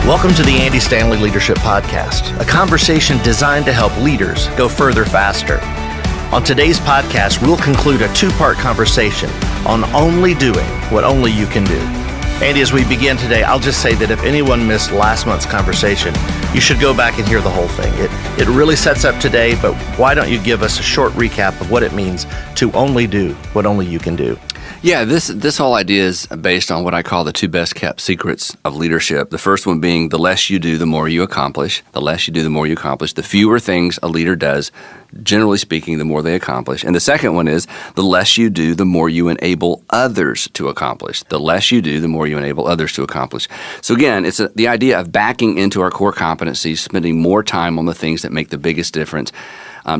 Welcome to the Andy Stanley Leadership Podcast, a conversation designed to help leaders go further faster. On today's podcast, we'll conclude a two-part conversation on only doing what only you can do. Andy, as we begin today, I'll just say that if anyone missed last month's conversation, you should go back and hear the whole thing. It really sets up today, but why don't you give us a short recap of what it means to only do what only you can do? Yeah, this whole idea is based on what I call the two best kept secrets of leadership. The first one being the less you do, the more you accomplish. The less you do, the more you accomplish. The fewer things a leader does, generally speaking, the more they accomplish. And the second one is the less you do, the more you enable others to accomplish. The less you do, the more you enable others to accomplish. So again, it's the idea of backing into our core competencies, spending more time on the things that make the biggest difference.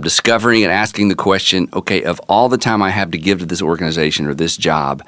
Discovering and asking the question, okay, of all the time I have to give to this organization or this job,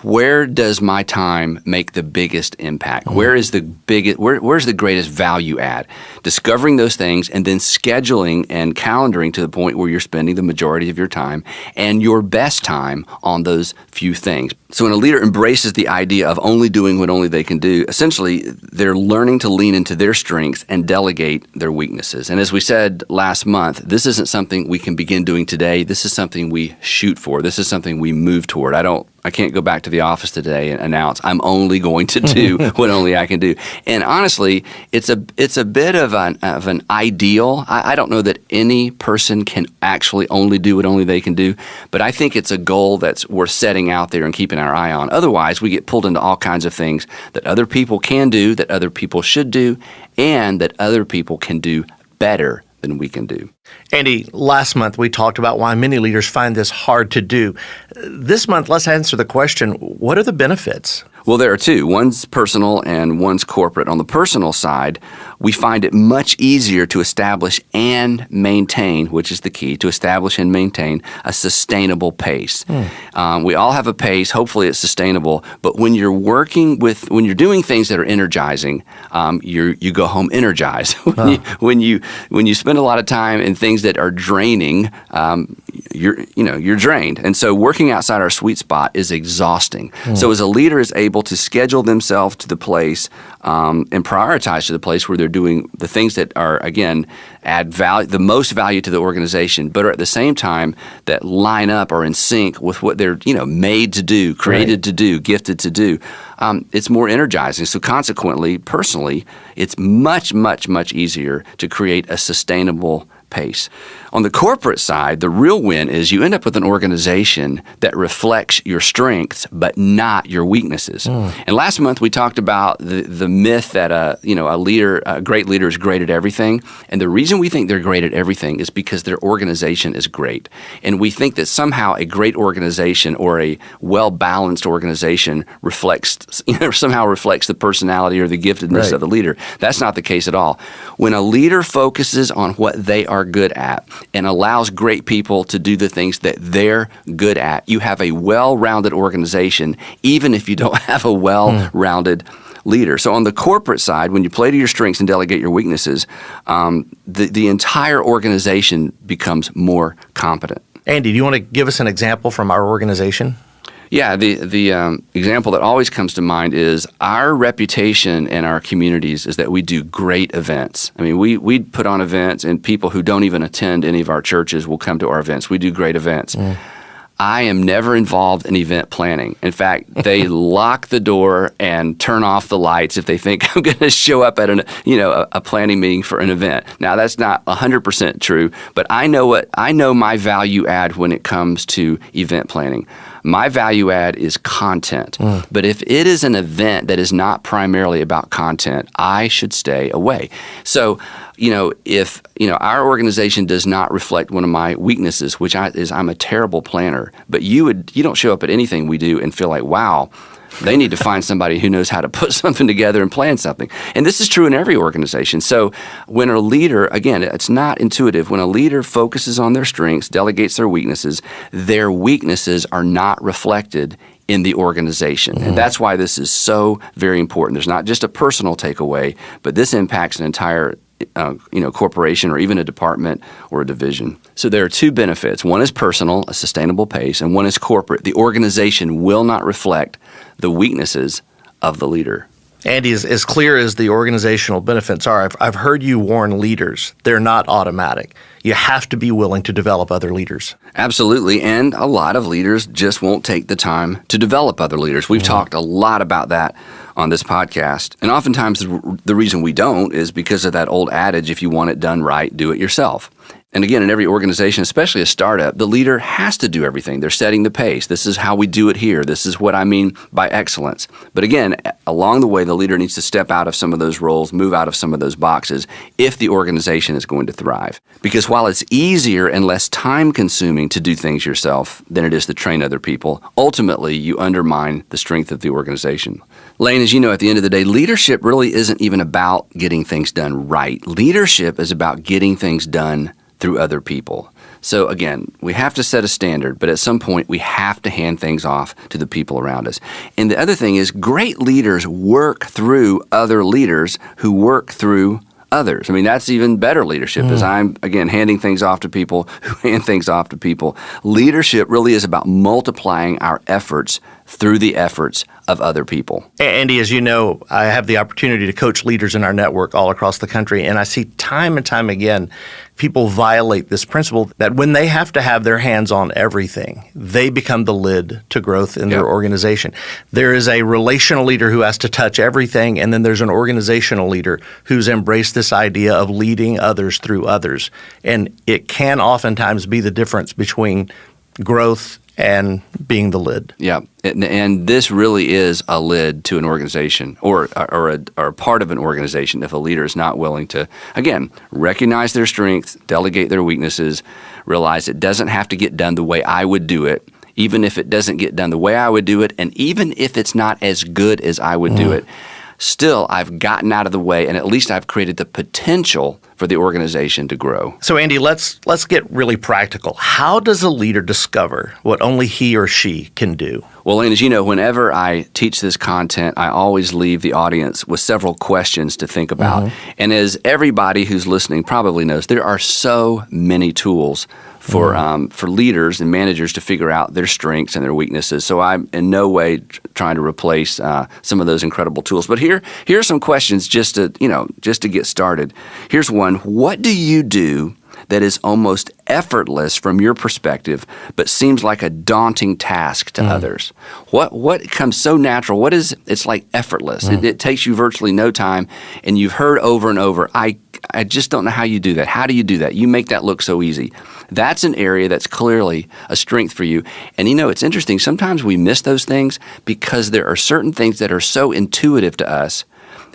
where does my time make the biggest impact? Where's the greatest value add? Discovering those things and then scheduling and calendaring to the point where you're spending the majority of your time and your best time on those few things. So when a leader embraces the idea of only doing what only they can do, essentially they're learning to lean into their strengths and delegate their weaknesses. And as we said last month, this isn't something we can begin doing today. This is something we shoot for. This is something we move toward. I can't go back to the office today and announce I'm only going to do what only I can do. And honestly, it's a bit of an ideal. I don't know that any person can actually only do what only they can do, but I think it's a goal that's worth setting out there and keeping our eye on. Otherwise, we get pulled into all kinds of things that other people can do, that other people should do, and that other people can do better than we can do. Andy, last month we talked about why many leaders find this hard to do. This month, let's answer the question, what are the benefits? Well, there are two. One's personal and one's corporate. On the personal side, we find it much easier to establish and maintain, which is the key, to establish and maintain a sustainable pace. We all have a pace. Hopefully it's sustainable. But when you're doing things that are energizing, you go home energized. When you spend a lot of time in things that are draining, you're drained. And so working outside our sweet spot is exhausting. So as a leader is able to schedule themselves to the place and prioritize to the place where they're doing the things that are, again, add value, the most value to the organization, but are at the same time that line up or in sync with what they're made to do, created to do, gifted to do. It's more energizing. So consequently, personally, it's much, much, much easier to create a sustainable pace. On the corporate side, the real win is you end up with an organization that reflects your strengths but not your weaknesses. And last month we talked about the myth that a great leader is great at everything. And the reason we think they're great at everything is because their organization is great. And we think that somehow a great organization or a well-balanced organization somehow reflects the personality or the giftedness of the leader. That's not the case at all. When a leader focuses on what they are good at and allows great people to do the things that they're good at, you have a well-rounded organization, even if you don't have a well-rounded leader. So on the corporate side, when you play to your strengths and delegate your weaknesses, the entire organization becomes more competent. Andy, do you want to give us an example from our organization? Yeah, the example that always comes to mind is our reputation in our communities is that we do great events. I mean, we put on events, and people who don't even attend any of our churches will come to our events. We do great events. I am never involved in event planning. In fact, they lock the door and turn off the lights if they think I'm going to show up at a planning meeting for an event. Now, that's not 100% true, but I know my value add when it comes to event planning. My value add is content. But if it is an event that is not primarily about content, I should stay away. So, if our organization does not reflect one of my weaknesses, which is I'm a terrible planner, but you don't show up at anything we do and feel like, wow, they need to find somebody who knows how to put something together and plan something. And this is true in every organization. So when a leader, again, it's not intuitive. When a leader focuses on their strengths, delegates their weaknesses are not reflected in the organization. And that's why this is so very important. There's not just a personal takeaway, but this impacts an entire corporation or even a department or a division. So there are two benefits. One is personal, a sustainable pace, and one is corporate. The organization will not reflect the weaknesses of the leader. Andy, as clear as the organizational benefits are, I've heard you warn leaders. They're not automatic. You have to be willing to develop other leaders. Absolutely, and a lot of leaders just won't take the time to develop other leaders. We've talked a lot about that on this podcast, and oftentimes the reason we don't is because of that old adage, if you want it done right, do it yourself. And again, in every organization, especially a startup, the leader has to do everything. They're setting the pace. This is how we do it here. This is what I mean by excellence. But again, along the way, the leader needs to step out of some of those roles, move out of some of those boxes if the organization is going to thrive. Because while it's easier and less time-consuming to do things yourself than it is to train other people, ultimately you undermine the strength of the organization. Lane, as you know, at the end of the day, leadership really isn't even about getting things done right. Leadership is about getting things done through other people. So again, we have to set a standard, but at some point we have to hand things off to the people around us. And the other thing is, great leaders work through other leaders who work through others. I mean, that's even better leadership, as I'm, again, handing things off to people who hand things off to people. Leadership really is about multiplying our efforts through the efforts of other people. Andy, as you know, I have the opportunity to coach leaders in our network all across the country, and I see time and time again people violate this principle that when they have to have their hands on everything, they become the lid to growth in their organization. There is a relational leader who has to touch everything, and then there's an organizational leader who's embraced this idea of leading others through others. And it can oftentimes be the difference between growth and being the lid. Yeah, and this really is a lid to an organization or a part of an organization if a leader is not willing to, again, recognize their strengths, delegate their weaknesses, realize it doesn't have to get done the way I would do it, even if it doesn't get done the way I would do it, and even if it's not as good as I would do it. Still, I've gotten out of the way, and at least I've created the potential for the organization to grow. So, Andy, let's get really practical. How does a leader discover what only he or she can do? Well, Lane, as you know, whenever I teach this content, I always leave the audience with several questions to think about. And as everybody who's listening probably knows, there are so many tools for leaders and managers to figure out their strengths and their weaknesses. So I'm in no way trying to replace some of those incredible tools. But here are some questions just to get started. Here's one: what do you do that is almost effortless from your perspective, but seems like a daunting task to others? What comes so natural? It's like effortless. It takes you virtually no time, and you've heard over and over, I just don't know how you do that. How do you do that? You make that look so easy. That's an area that's clearly a strength for you. And it's interesting. Sometimes we miss those things because there are certain things that are so intuitive to us,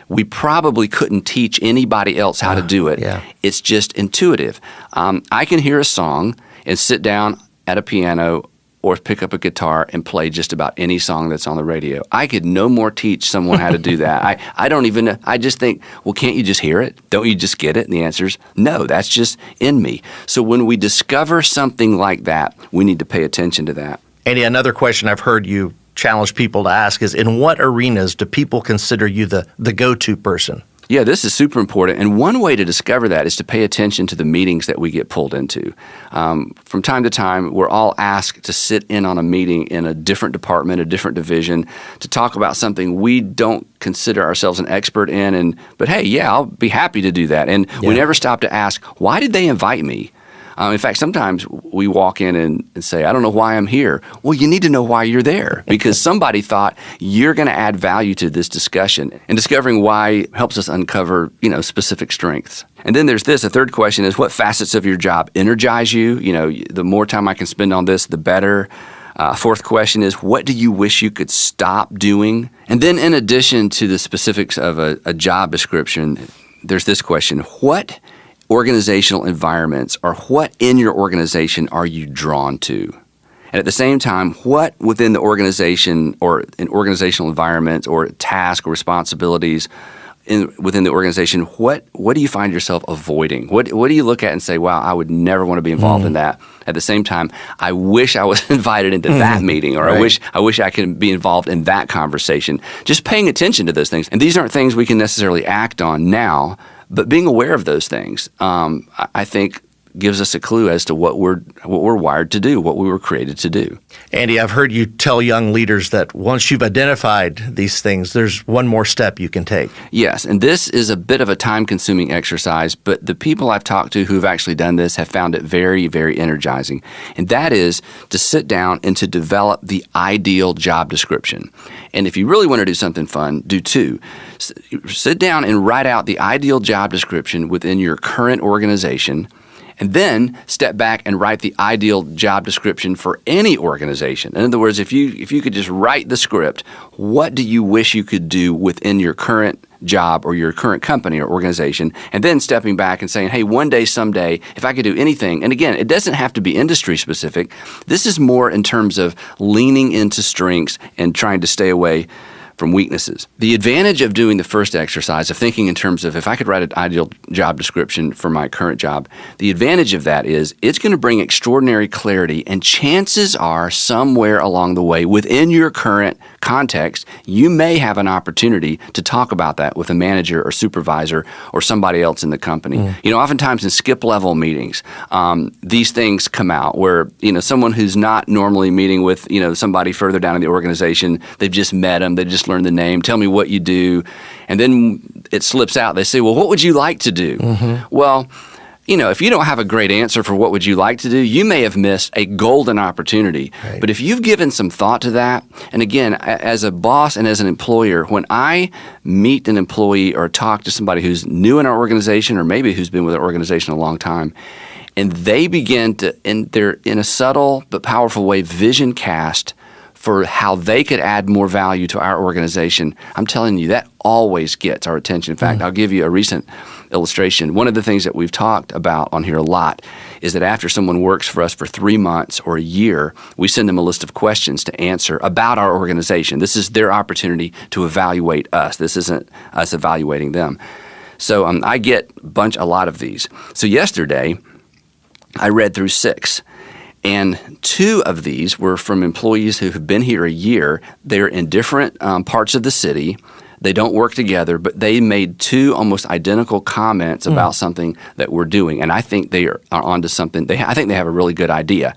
we probably couldn't teach anybody else how to do it. It's just intuitive. I can hear a song and sit down at a piano or pick up a guitar and play just about any song that's on the radio. I could no more teach someone how to do that. I don't even know. I just think, well, can't you just hear it? Don't you just get it? And the answer is no, that's just in me. So when we discover something like that, we need to pay attention to that. Andy, another question I've heard you challenge people to ask is, in what arenas do people consider you the go-to person? Yeah, this is super important. And one way to discover that is to pay attention to the meetings that we get pulled into. From time to time, we're all asked to sit in on a meeting in a different department, a different division, to talk about something we don't consider ourselves an expert in. But hey, yeah, I'll be happy to do that. And we never stop to ask, why did they invite me? In fact, sometimes we walk in and say, I don't know why I'm here. Well, you need to know why you're there, because somebody thought you're going to add value to this discussion. And discovering why helps us uncover, specific strengths. And then there's this. A third question is, what facets of your job energize you? The more time I can spend on this, the better. Fourth question is, what do you wish you could stop doing? And then in addition to the specifics of a job description, there's this question: what organizational environments, or what in your organization are you drawn to? And at the same time, what within the organization or in organizational environments or task or responsibilities within the organization, what do you find yourself avoiding? What do you look at and say, wow, I would never want to be involved in that? At the same time, I wish I was invited into that meeting, or I wish I could be involved in that conversation. Just paying attention to those things. And these aren't things we can necessarily act on now, but being aware of those things, I think, gives us a clue as to what we're wired to do, what we were created to do. Andy, I've heard you tell young leaders that once you've identified these things, there's one more step you can take. Yes, and this is a bit of a time-consuming exercise, but the people I've talked to who've actually done this have found it very, very energizing. And that is to sit down and to develop the ideal job description. And if you really want to do something fun, do two. Sit down and write out the ideal job description within your current organization, and then step back and write the ideal job description for any organization. In other words, if you could just write the script, what do you wish you could do within your current job or your current company or organization, and then stepping back and saying, hey, one day, someday, if I could do anything, and again, it doesn't have to be industry specific. This is more in terms of leaning into strengths and trying to stay away from weaknesses. The advantage of doing the first exercise, of thinking in terms of if I could write an ideal job description for my current job, the advantage of that is it's going to bring extraordinary clarity, and chances are somewhere along the way within your current context, you may have an opportunity to talk about that with a manager or supervisor or somebody else in the company. Oftentimes in skip level meetings, these things come out where, someone who's not normally meeting with, somebody further down in the organization, they've just met them, they just learned the name, tell me what you do, and then it slips out. They say, well, what would you like to do? Well, if you don't have a great answer for what would you like to do, you may have missed a golden opportunity. Right. But if you've given some thought to that, and again, as a boss and as an employer, when I meet an employee or talk to somebody who's new in our organization or maybe who's been with our organization a long time, and they begin to, in a subtle but powerful way, vision cast for how they could add more value to our organization, I'm telling you, that always gets our attention. In fact, I'll give you a recent illustration. One of the things that we've talked about on here a lot is that after someone works for us for 3 months or a year, we send them a list of questions to answer about our organization. This is their opportunity to evaluate us. This isn't us evaluating them. So I get a lot of these. So yesterday, I read through 6. And 2 of these were from employees who have been here a year. They're in different parts of the city. They don't work together, but they made 2 almost identical comments about something that we're doing. And I think they are onto something. I think they have a really good idea.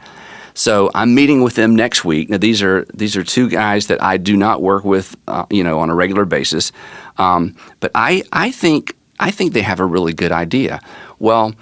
So I'm meeting with them next week. Now these are 2 guys that I do not work with, on a regular basis. But I think they have a really good idea. Well,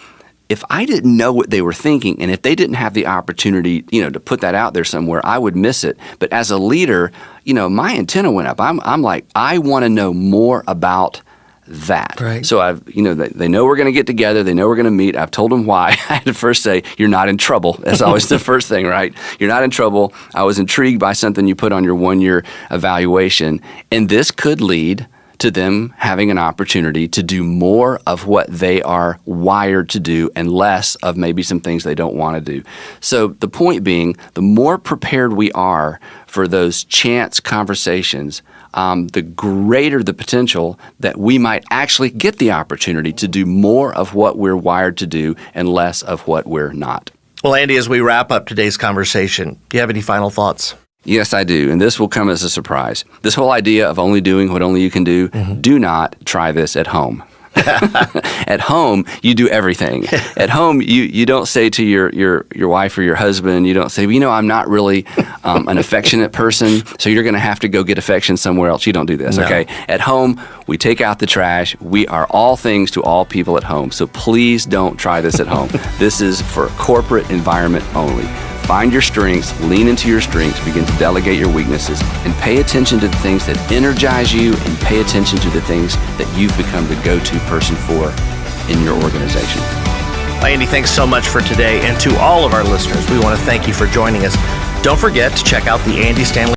if I didn't know what they were thinking, and if they didn't have the opportunity, to put that out there somewhere, I would miss it. But as a leader, my antenna went up. I'm like, I want to know more about that. Right. So they know we're going to get together. They know we're going to meet. I've told them why. I had to first say, you're not in trouble. That's always the first thing, right? You're not in trouble. I was intrigued by something you put on your 1-year evaluation, and this could lead to them having an opportunity to do more of what they are wired to do and less of maybe some things they don't want to do. So the point being, the more prepared we are for those chance conversations, the greater the potential that we might actually get the opportunity to do more of what we're wired to do and less of what we're not. Well, Andy, as we wrap up today's conversation, do you have any final thoughts? Yes, I do, and this will come as a surprise. This whole idea of only doing what only you can do, do not try this at home. At home, you do everything. At home, you don't say to your wife or your husband, you don't say, I'm not really an affectionate person, so you're going to have to go get affection somewhere else. You don't do this, okay? At home, we take out the trash. We are all things to all people at home, so please don't try this at home. This is for a corporate environment only. Find your strengths, lean into your strengths, begin to delegate your weaknesses, and pay attention to the things that energize you and pay attention to the things that you've become the go-to person for in your organization. Andy, thanks so much for today. And to all of our listeners, we want to thank you for joining us. Don't forget to check out the Andy Stanley